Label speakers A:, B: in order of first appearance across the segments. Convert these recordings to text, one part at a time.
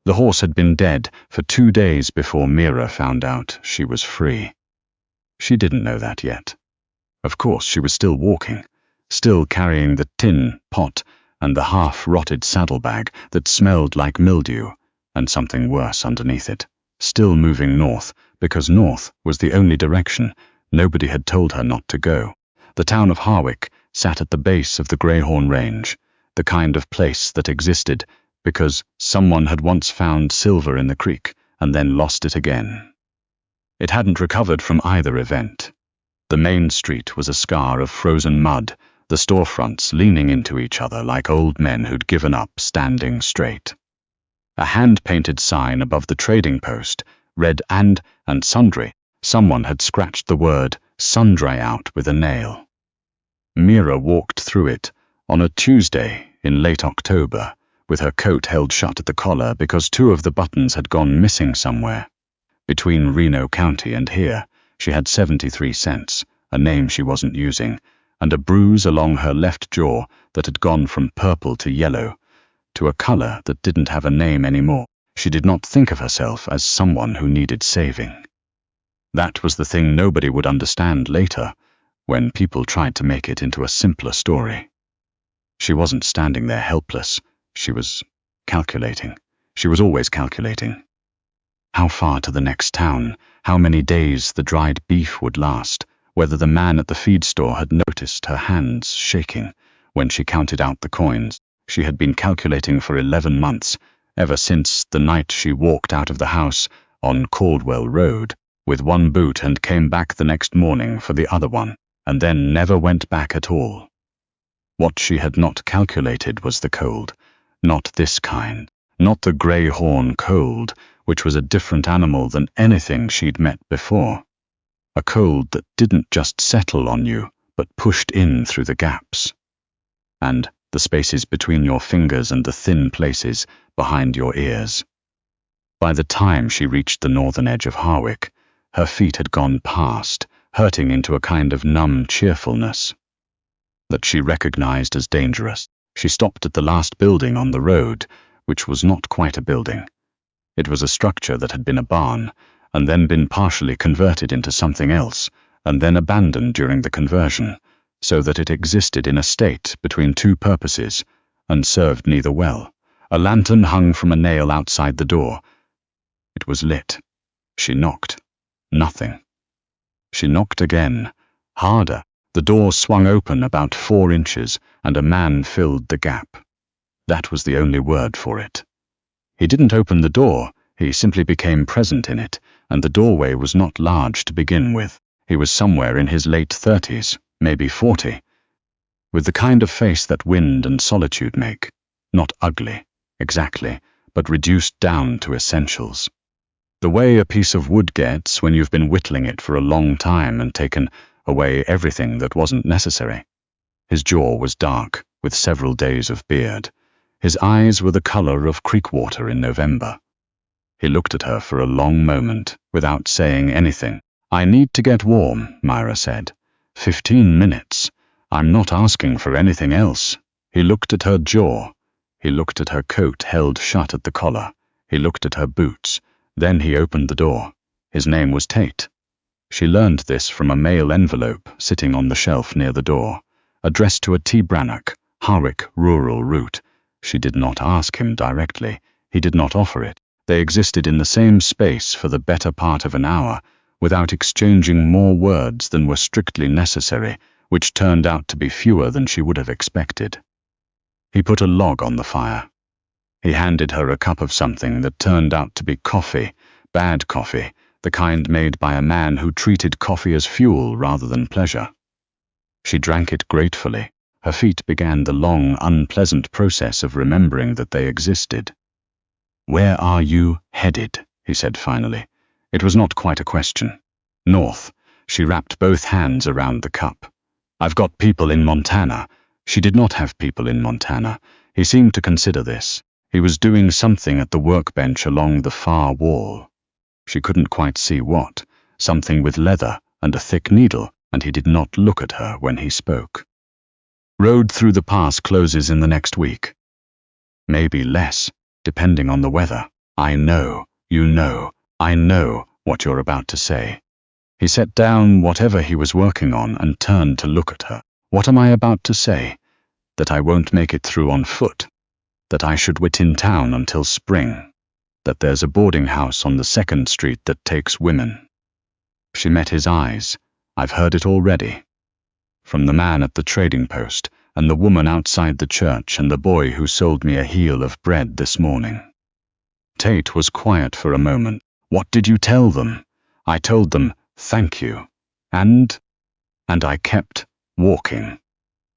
A: The horse had been dead for 2 days before Mira found out she was free. She didn't know that yet. Of course, she was still walking, still carrying the tin pot and the half-rotted saddlebag that smelled like mildew and something worse underneath it, still moving north, because north was the only direction. Nobody had told her not to go. The town of Harwick sat at the base of the Greyhorn range, the kind of place that existed because someone had once found silver in the creek and then lost it again. It hadn't recovered from either event. The main street was a scar of frozen mud, the storefronts leaning into each other like old men who'd given up standing straight. A hand-painted sign above the trading post read and sundry. Someone had scratched the word sundry out with a nail. Mira walked through it on a Tuesday in late October, with her coat held shut at the collar because 2 of the buttons had gone missing somewhere. Between Reno County and here, she had 73 cents, a name she wasn't using, and a bruise along her left jaw that had gone from purple to yellow, to a color that didn't have a name anymore. She did not think of herself as someone who needed saving. That was the thing nobody would understand later, when people tried to make it into a simpler story. She wasn't standing there helpless. She was calculating. She was always calculating. How far to the next town, how many days the dried beef would last, whether the man at the feed store had noticed her hands shaking when she counted out the coins. She had been calculating for 11 months, ever since the night she walked out of the house on Caldwell Road with one boot and came back the next morning for the other one, and then never went back at all. What she had not calculated was the cold. Not this kind, not the Greyhorn cold, which was a different animal than anything she'd met before. A cold that didn't just settle on you, but pushed in through the gaps. And the spaces between your fingers and the thin places behind your ears. By the time she reached the northern edge of Harwick, her feet had gone past, hurting into a kind of numb cheerfulness that she recognized as dangerous. She stopped at the last building on the road, which was not quite a building. It was a structure that had been a barn, and then been partially converted into something else, and then abandoned during the conversion, so that it existed in a state between 2 purposes, and served neither well. A lantern hung from a nail outside the door. It was lit. She knocked. Nothing. She knocked again, harder. The door swung open about 4 inches, and a man filled the gap. That was the only word for it. He didn't open the door, he simply became present in it, and the doorway was not large to begin with. He was somewhere in his late 30s, maybe 40, with the kind of face that wind and solitude make. Not ugly, exactly, but reduced down to essentials. The way a piece of wood gets when you've been whittling it for a long time and taken away everything that wasn't necessary. His jaw was dark, with several days of beard. His eyes were the color of creek water in November. He looked at her for a long moment, without saying anything. "I need to get warm," Myra said. 15 minutes. I'm not asking for anything else." He looked at her jaw. He looked at her coat held shut at the collar. He looked at her boots. Then he opened the door. His name was Tate. She learned this from a mail envelope sitting on the shelf near the door, addressed to a T. Brannock, Harwick rural route. She did not ask him directly. He did not offer it. They existed in the same space for the better part of an hour, without exchanging more words than were strictly necessary, which turned out to be fewer than she would have expected. He put a log on the fire. He handed her a cup of something that turned out to be coffee, bad coffee, the kind made by a man who treated coffee as fuel rather than pleasure. She drank it gratefully. Her feet began the long, unpleasant process of remembering that they existed. "Where are you headed?" he said finally. It was not quite a question. "North." She wrapped both hands around the cup. "I've got people in Montana." She did not have people in Montana. He seemed to consider this. He was doing something at the workbench along the far wall. She couldn't quite see what. Something with leather and a thick needle, and he did not look at her when he spoke. "Road through the pass closes in the next week. Maybe less, depending on the weather. I know, I know what you're about to say. He set down whatever he was working on and turned to look at her. What am I about to say? That I won't make it through on foot? That I should wait in town until spring? That there's a boarding house on the 2nd Street that takes women? She met his eyes. I've heard it already. From the man at the trading post, and the woman outside the church, and the boy who sold me a heel of bread this morning. Tate was quiet for a moment. What did you tell them? I told them, thank you. And I kept walking.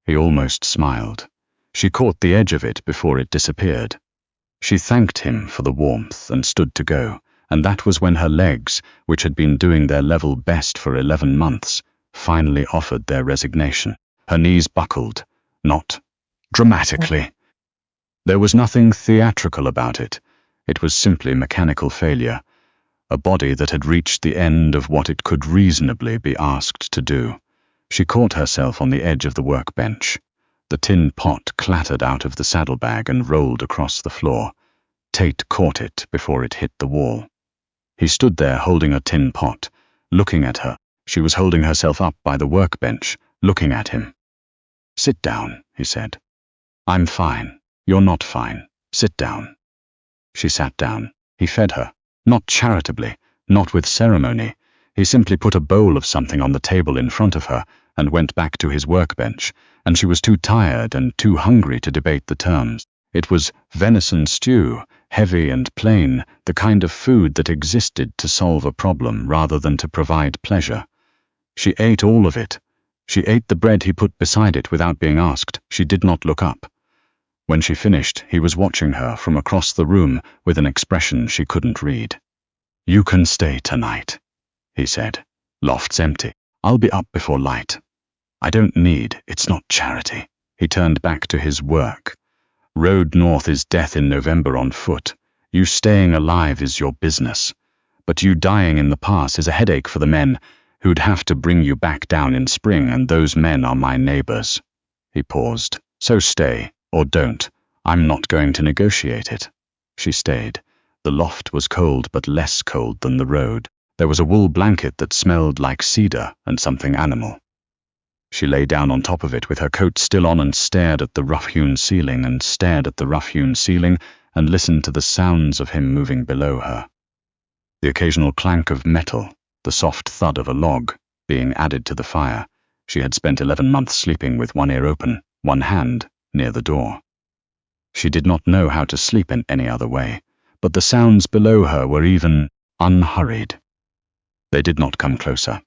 A: He almost smiled. She caught the edge of it before it disappeared. She thanked him for the warmth and stood to go, and that was when her legs, which had been doing their level best for 11 months, finally offered their resignation. Her knees buckled, not dramatically. There was nothing theatrical about it. It was simply mechanical failure, a body that had reached the end of what it could reasonably be asked to do. She caught herself on the edge of the workbench. The tin pot clattered out of the saddlebag and rolled across the floor. Tate caught it before it hit the wall. He stood there holding a tin pot, looking at her. She was holding herself up by the workbench, looking at him. Sit down, he said. I'm fine. You're not fine. Sit down. She sat down. He fed her. Not charitably, not with ceremony. He simply put a bowl of something on the table in front of her and went back to his workbench, and she was too tired and too hungry to debate the terms. It was venison stew, heavy and plain, the kind of food that existed to solve a problem rather than to provide pleasure. She ate all of it. She ate the bread he put beside it without being asked. She did not look up. When she finished, he was watching her from across the room with an expression she couldn't read. You can stay tonight, he said. Loft's empty. I'll be up before light. I don't need, it's not charity. He turned back to his work. Road north is death in November on foot. You staying alive is your business. But you dying in the pass is a headache for the men who'd have to bring you back down in spring, and those men are my neighbors. He paused. So stay, or don't. I'm not going to negotiate it. She stayed. The loft was cold, but less cold than the road. There was a wool blanket that smelled like cedar and something animal. She lay down on top of it with her coat still on and stared at the rough-hewn ceiling and stared at the rough-hewn ceiling and listened to the sounds of him moving below her. The occasional clank of metal, the soft thud of a log being added to the fire. She had spent 11 months sleeping with one ear open, one hand near the door. She did not know how to sleep in any other way, but the sounds below her were even unhurried. They did not come closer.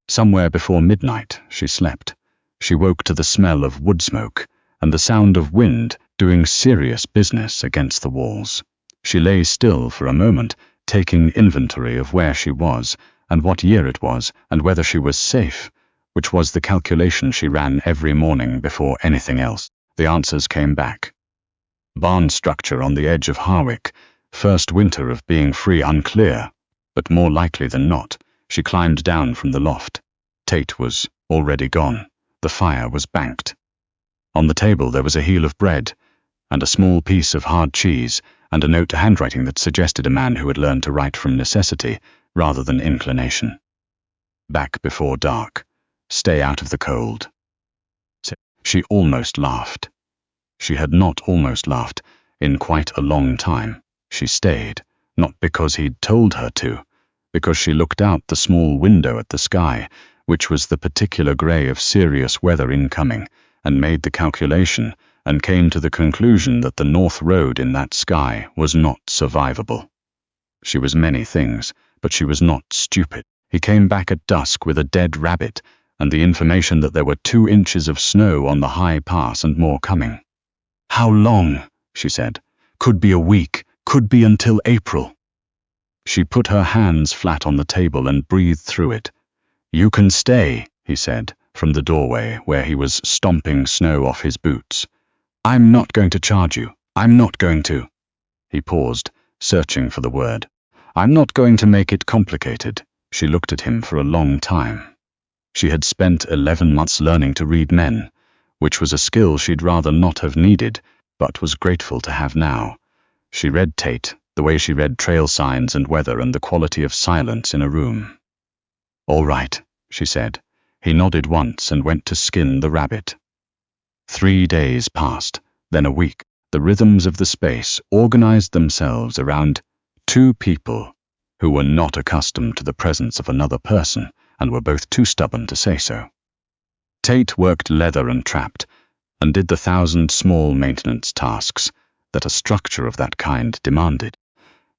A: Somewhere before midnight, she slept. She woke to the smell of wood smoke and the sound of wind doing serious business against the walls. She lay still for a moment, taking inventory of where she was and what year it was and whether she was safe, which was the calculation she ran every morning before anything else. The answers came back. Barn structure on the edge of Harwick, first winter of being free unclear, but more likely than not. She climbed down from the loft. Tate was already gone. The fire was banked. On the table there was a heel of bread, and a small piece of hard cheese, and a note to handwriting that suggested a man who had learned to write from necessity rather than inclination. Back before dark. Stay out of the cold. She almost laughed. She had not almost laughed in quite a long time. She stayed, not because he'd told her to, because she looked out the small window at the sky, which was the particular grey of serious weather incoming, and made the calculation, and came to the conclusion that the north road in that sky was not survivable. She was many things, but she was not stupid. He came back at dusk with a dead rabbit, and the information that there were 2 inches of snow on the high pass and more coming. How long? She said. Could be a week, could be until April. She put her hands flat on the table and breathed through it. You can stay, he said, from the doorway where he was stomping snow off his boots. I'm not going to charge you. I'm not going to. He paused, searching for the word. I'm not going to make it complicated. She looked at him for a long time. She had spent 11 months learning to read men, which was a skill she'd rather not have needed, but was grateful to have now. She read Tate, the way she read trail signs and weather and the quality of silence in a room. "All right," she said. He nodded once and went to skin the rabbit. 3 days passed, then a week. The rhythms of the space organized themselves around two people who were not accustomed to the presence of another person and were both too stubborn to say so. Tate worked leather and trapped, and did the 1,000 small maintenance tasks that a structure of that kind demanded.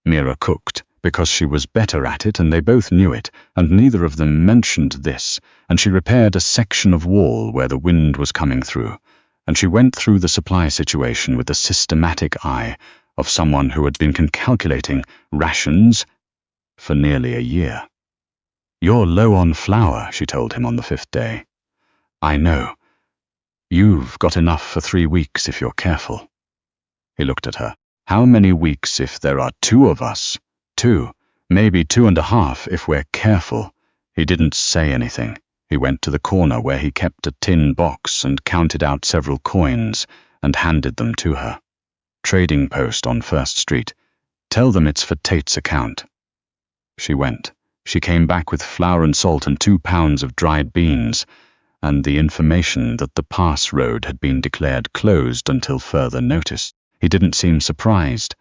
A: Mira cooked, because she was better at it and they both knew it, and neither of them mentioned this, and she repaired a section of wall where the wind was coming through, and she went through the supply situation with the systematic eye of someone who had been calculating rations for nearly a year. "You're low on flour," she told him on the 5th day. "I know. You've got enough for 3 weeks if you're careful." He looked at her. "How many weeks if there are 2 of us? 2, maybe 2.5 if we're careful." He didn't say anything. He went to the corner where he kept a tin box and counted out several coins and handed them to her. "Trading post on 1st Street. Tell them it's for Tate's account." She went. She came back with flour and salt and 2 pounds of dried beans, and the information that the pass road had been declared closed until further notice. He didn't seem surprised.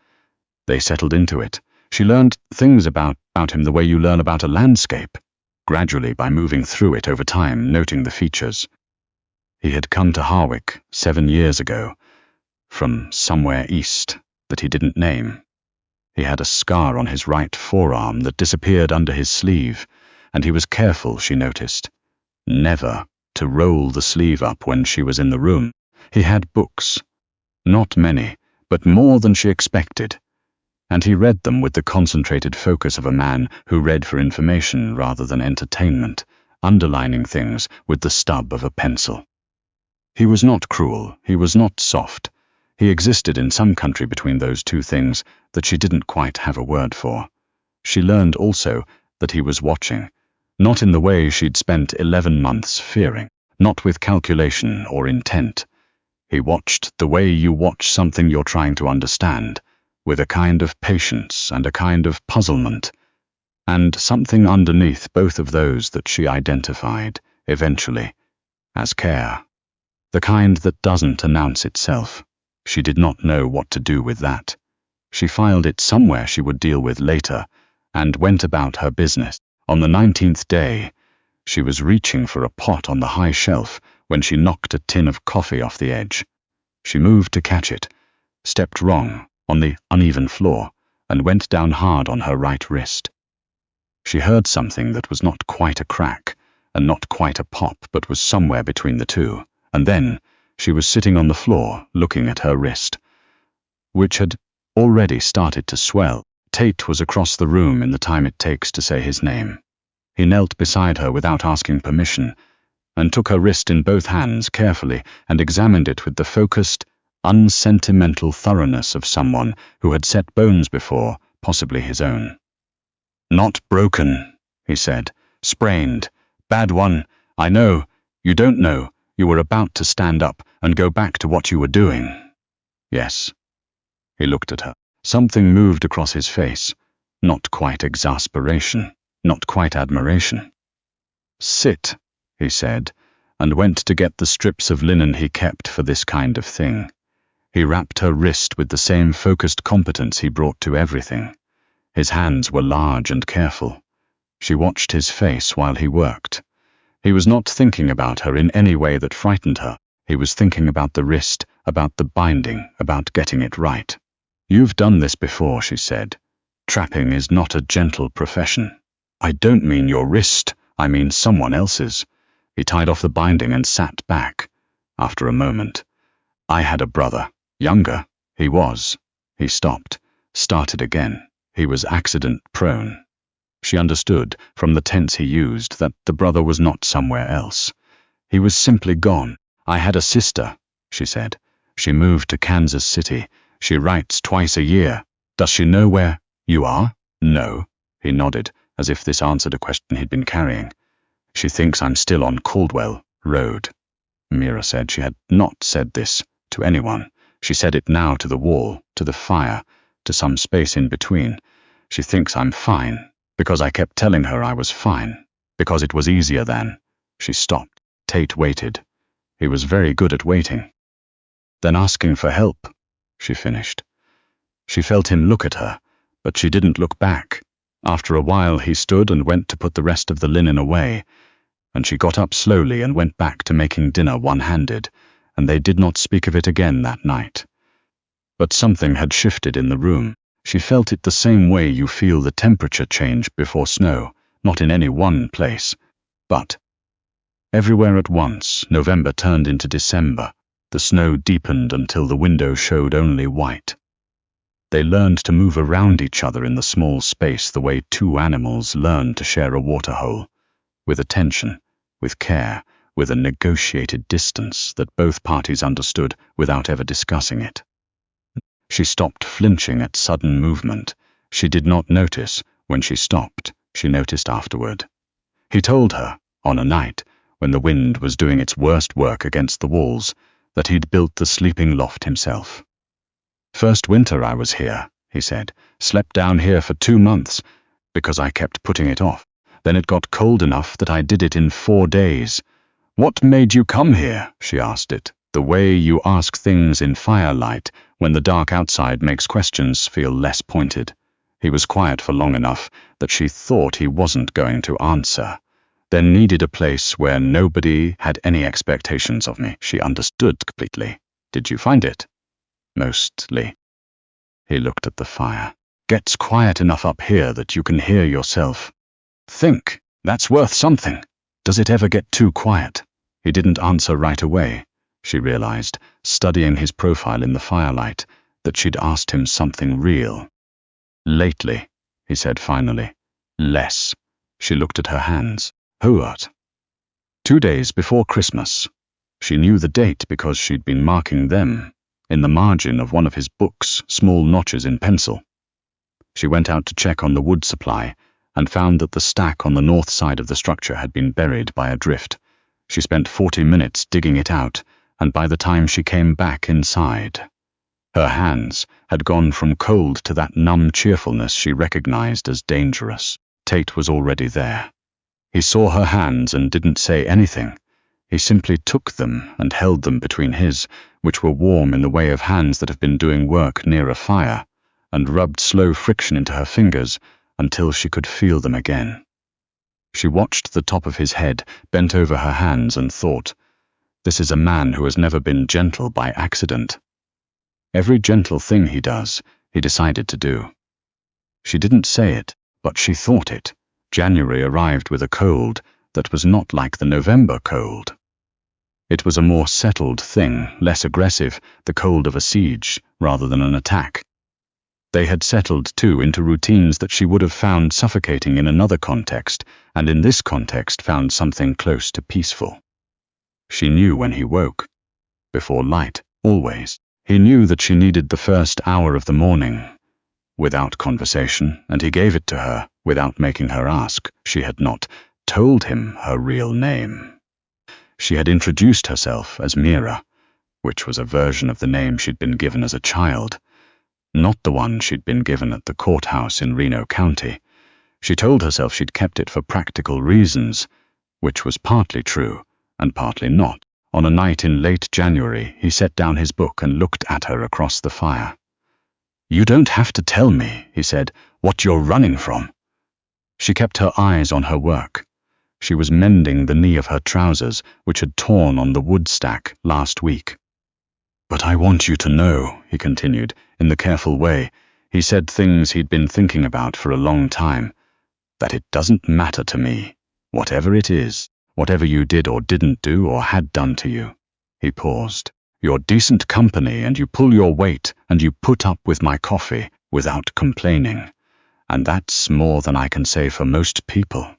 A: They settled into it. She learned things about him the way you learn about a landscape, gradually by moving through it over time, noting the features. He had come to Harwick 7 years ago, from somewhere east that he didn't name. He had a scar on his right forearm that disappeared under his sleeve, and he was careful, she noticed, never to roll the sleeve up when she was in the room. He had books. Not many, but more than she expected, and he read them with the concentrated focus of a man who read for information rather than entertainment, underlining things with the stub of a pencil. He was not cruel, he was not soft. He existed in some country between those two things that she didn't quite have a word for. She learned also that he was watching, not in the way she'd spent 11 months fearing, not with calculation or intent. He watched the way you watch something you're trying to understand, with a kind of patience and a kind of puzzlement, and something underneath both of those that she identified, eventually, as care. The kind that doesn't announce itself. She did not know what to do with that. She filed it somewhere she would deal with later, and went about her business. On the 19th day, she was reaching for a pot on the high shelf when she knocked a tin of coffee off the edge. She moved to catch it, stepped wrong on the uneven floor, and went down hard on her right wrist. She heard something that was not quite a crack, and not quite a pop, but was somewhere between the two, and then she was sitting on the floor, looking at her wrist, which had already started to swell. Tate was across the room in the time it takes to say his name. He knelt beside her without asking permission, and took her wrist in both hands carefully and examined it with the focused, unsentimental thoroughness of someone who had set bones before, possibly his own. "Not broken," he said. "Sprained. Bad one. I know. You don't know. You were about to stand up and go back to what you were doing." "Yes." He looked at her. Something moved across his face. Not quite exasperation, not quite admiration. "Sit," he said, and went to get the strips of linen he kept for this kind of thing. He wrapped her wrist with the same focused competence he brought to everything. His hands were large and careful. She watched his face while he worked. He was not thinking about her in any way that frightened her. He was thinking about the wrist, about the binding, about getting it right. "You've done this before," she said. "Trapping is not a gentle profession." "I don't mean your wrist, I mean someone else's." He tied off the binding and sat back. After a moment, "I had a brother. Younger. He was." He stopped, started again. He was accident-prone. She understood, from the tense he used, that the brother was not somewhere else. He was simply gone. "I had a sister," she said. "She moved to Kansas City. She writes twice a year. Does she know where you are?" "No." He nodded, as if this answered a question he'd been carrying. "She thinks I'm still on Caldwell Road." Mira said she had not said this to anyone. She said it now to the wall, to the fire, to some space in between. She thinks I'm fine, because I kept telling her I was fine, because it was easier then. She stopped. Tate waited. He was very good at waiting. Then asking for help, she finished. She felt him look at her, but she didn't look back. After a while he stood and went to put the rest of the linen away, and she got up slowly and went back to making dinner one-handed, and they did not speak of it again that night. But something had shifted in the room. She felt it the same way you feel the temperature change before snow, not in any one place, but everywhere at once. November turned into December. The snow deepened until the window showed only white. They learned to move around each other in the small space the way two animals learn to share a waterhole, with attention, with care, with a negotiated distance that both parties understood without ever discussing it. She stopped flinching at sudden movement. She did not notice when she stopped. She noticed afterward. He told her, on a night, when the wind was doing its worst work against the walls, that he'd built the sleeping loft himself. "First winter I was here," he said, "slept down here for 2 months, because I kept putting it off. Then it got cold enough that I did it in 4 days. What made you come here?" she asked it, the way you ask things in firelight when the dark outside makes questions feel less pointed. He was quiet for long enough that she thought he wasn't going to answer. Then needed a place where nobody had any expectations of me. She understood completely. "Did you find it?" "Mostly." He looked at the fire. "Gets quiet enough up here that you can hear yourself. Think, that's worth something. Does it ever get too quiet?" He didn't answer right away. She realized, studying his profile in the firelight, that she'd asked him something real. "Lately," he said finally. "Less." She looked at her hands. "What?" 2 days before Christmas. She knew the date because she'd been marking them, in the margin of one of his books, small notches in pencil. She went out to check on the wood supply, and found that the stack on the north side of the structure had been buried by a drift. She spent 40 minutes digging it out, and by the time she came back inside, her hands had gone from cold to that numb cheerfulness she recognized as dangerous. Tate was already there. He saw her hands and didn't say anything. He simply took them and held them between his, which were warm in the way of hands that have been doing work near a fire, and rubbed slow friction into her fingers until she could feel them again. She watched the top of his head, bent over her hands, and thought, "This is a man who has never been gentle by accident." Every gentle thing he does, he decided to do. She didn't say it, but she thought it. January arrived with a cold that was not like the November cold. It was a more settled thing, less aggressive, the cold of a siege rather than an attack. They had settled, too, into routines that she would have found suffocating in another context, and in this context found something close to peaceful. She knew when he woke. Before light, always. He knew that she needed the first hour of the morning, without conversation, and he gave it to her, without making her ask. She had not told him her real name. She had introduced herself as Mira, which was a version of the name she'd been given as a child, not the one she'd been given at the courthouse in Reno County. She told herself she'd kept it for practical reasons, which was partly true and partly not. On a night in late January, he set down his book and looked at her across the fire. "You don't have to tell me," he said, "what you're running from." She kept her eyes on her work. She was mending the knee of her trousers, which had torn on the wood stack last week. "But I want you to know," he continued, in the careful way he said things he'd been thinking about for a long time, "that it doesn't matter to me, whatever it is, whatever you did or didn't do or had done to you." He paused. "You're decent company, and you pull your weight, and you put up with my coffee without complaining. And that's more than I can say for most people."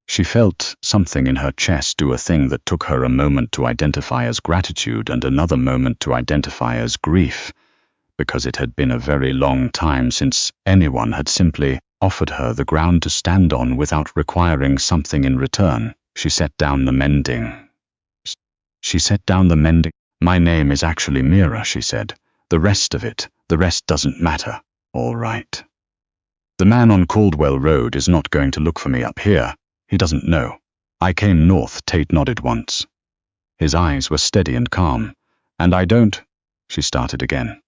A: She felt something in her chest do a thing that took her a moment to identify as gratitude and another moment to identify as grief, because it had been a very long time since anyone had simply offered her the ground to stand on without requiring something in return. She set down the mending. "My name is actually Mira," she said. "The rest of it, the rest doesn't matter. All right. The man on Caldwell Road is not going to look for me up here. He doesn't know. I came north, Tate nodded once. His eyes were steady and calm. And I don't, she started again.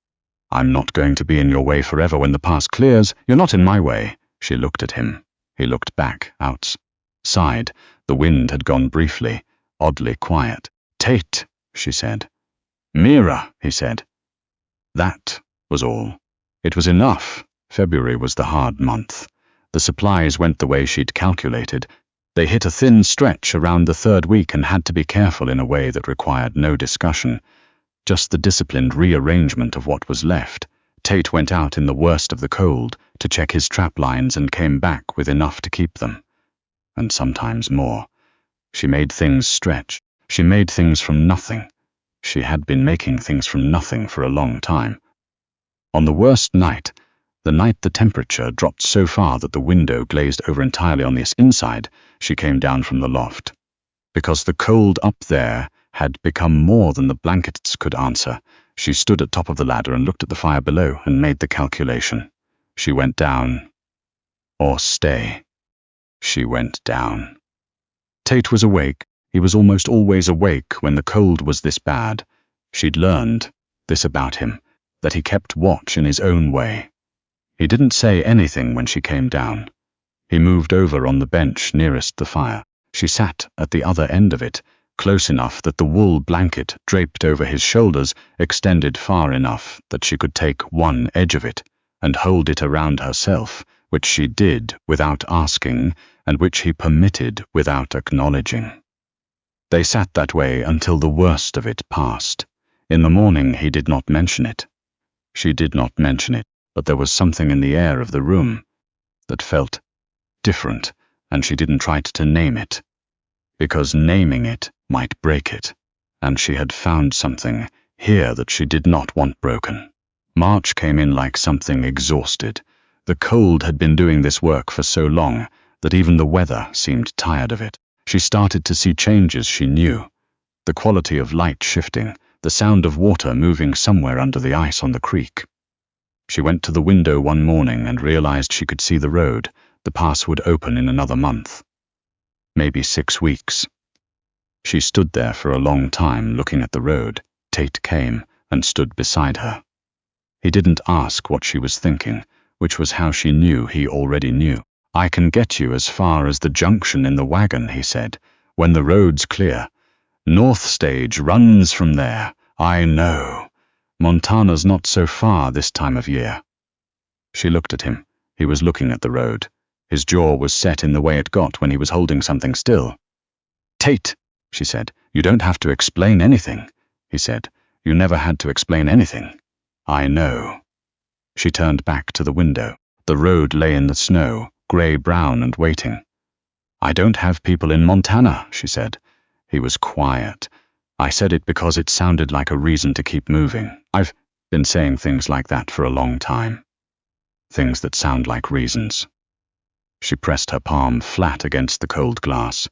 A: I'm not going to be in your way forever when the past clears. You're not in my way. She looked at him. He looked back, outside. The wind had gone briefly, oddly quiet. Tate, she said. Mira, he said. That was all. It was enough. February was the hard month. The supplies went the way she'd calculated. They hit a thin stretch around the third week and had to be careful in a way that required no discussion. Just the disciplined rearrangement of what was left. Tate went out in the worst of the cold to check his trap lines and came back with enough to keep them. And sometimes more. She made things stretch. She made things from nothing. She had been making things from nothing for a long time. On the worst night, the night the temperature dropped so far that the window glazed over entirely on the inside, she came down from the loft. Because the cold up there had become more than the blankets could answer, she stood at top of the ladder and looked at the fire below and made the calculation. She went down. Or stay. She went down. Tate was awake. He was almost always awake when the cold was this bad. She'd learned this about him, that he kept watch in his own way. He didn't say anything when she came down. He moved over on the bench nearest the fire. She sat at the other end of it, close enough that the wool blanket draped over his shoulders extended far enough that she could take one edge of it and hold it around herself, which she did without asking and which he permitted without acknowledging. They sat that way until the worst of it passed. In the morning he did not mention it. She did not mention it, but there was something in the air of the room that felt different, and she didn't try to name it, because naming it might break it, and she had found something here that she did not want broken. March came in like something exhausted. The cold had been doing this work for so long that even the weather seemed tired of it. She started to see changes she knew. The quality of light shifting, the sound of water moving somewhere under the ice on the creek. She went to the window one morning and realized she could see the road. The pass would open in another month. Maybe 6 weeks. She stood there for a long time looking at the road. Tate came and stood beside her. He didn't ask what she was thinking, which was how she knew he already knew. I can get you as far as the junction in the wagon, he said, when the road's clear. North Stage runs from there. I know. Montana's not so far this time of year. She looked at him. He was looking at the road. His jaw was set in the way it got when he was holding something still. Tate, she said, you don't have to explain anything, he said. You never had to explain anything. I know. She turned back to the window. The road lay in the snow, grey-brown and waiting. I don't have people in Montana, she said. He was quiet. I said it because it sounded like a reason to keep moving. I've been saying things like that for a long time. Things that sound like reasons. She pressed her palm flat against the cold glass.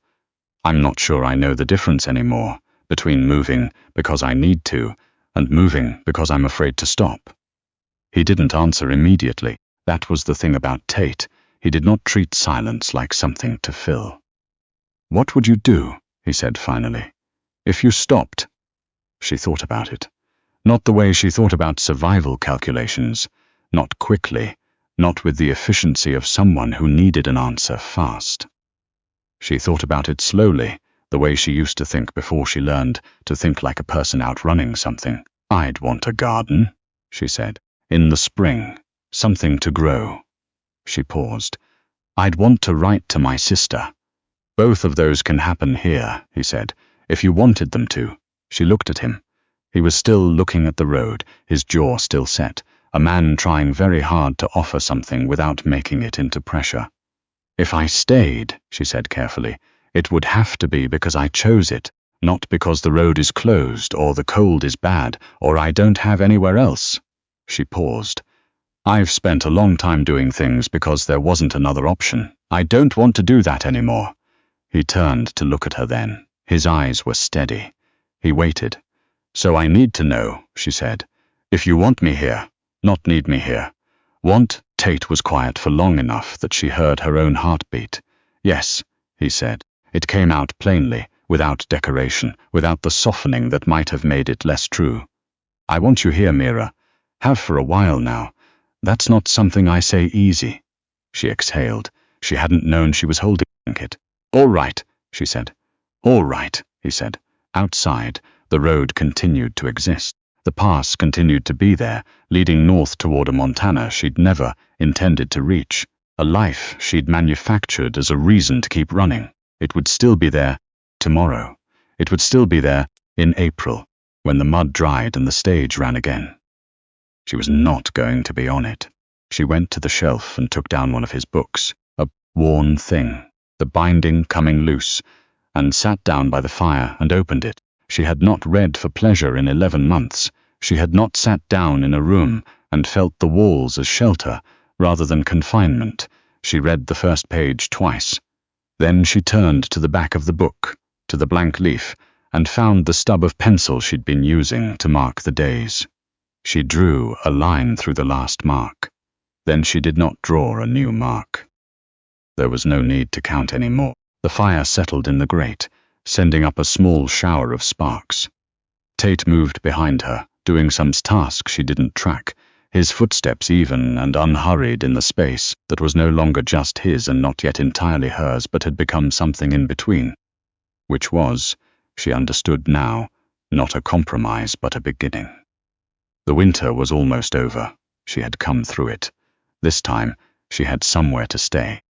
A: I'm not sure I know the difference anymore between moving because I need to and moving because I'm afraid to stop. He didn't answer immediately. That was the thing about Tate. He did not treat silence like something to fill. What would you do, he said finally, if you stopped? She thought about it. Not the way she thought about survival calculations. Not quickly. Not with the efficiency of someone who needed an answer fast. She thought about it slowly, the way she used to think before she learned to think like a person outrunning something. I'd want a garden, she said, in the spring, something to grow. She paused. I'd want to write to my sister. Both of those can happen here, he said, if you wanted them to. She looked at him. He was still looking at the road, his jaw still set, a man trying very hard to offer something without making it into pressure. If I stayed, she said carefully, it would have to be because I chose it, not because the road is closed or the cold is bad or I don't have anywhere else. She paused. I've spent a long time doing things because there wasn't another option. I don't want to do that anymore. He turned to look at her then. His eyes were steady. He waited. So I need to know, she said, if you want me here, not need me here. Tate was quiet for long enough that she heard her own heartbeat. Yes, he said. It came out plainly, without decoration, without the softening that might have made it less true. I want you here, Mira. Have for a while now. That's not something I say easy. She exhaled. She hadn't known she was holding it. All right, she said. All right, he said. Outside, the road continued to exist. The pass continued to be there, leading north toward a Montana she'd never intended to reach. A life she'd manufactured as a reason to keep running. It would still be there tomorrow. It would still be there in April, when the mud dried and the stage ran again. She was not going to be on it. She went to the shelf and took down one of his books, a worn thing, the binding coming loose, and sat down by the fire and opened it. She had not read for pleasure in 11 months. She had not sat down in a room and felt the walls as shelter rather than confinement. She read the first page twice. Then she turned to the back of the book, to the blank leaf, and found the stub of pencil she'd been using to mark the days. She drew a line through the last mark. Then she did not draw a new mark. There was no need to count any more. The fire settled in the grate, sending up a small shower of sparks. Tate moved behind her, doing some task she didn't track, his footsteps even and unhurried in the space that was no longer just his and not yet entirely hers, but had become something in between, which was, she understood now, not a compromise but a beginning. The winter was almost over. She had come through it. This time, she had somewhere to stay.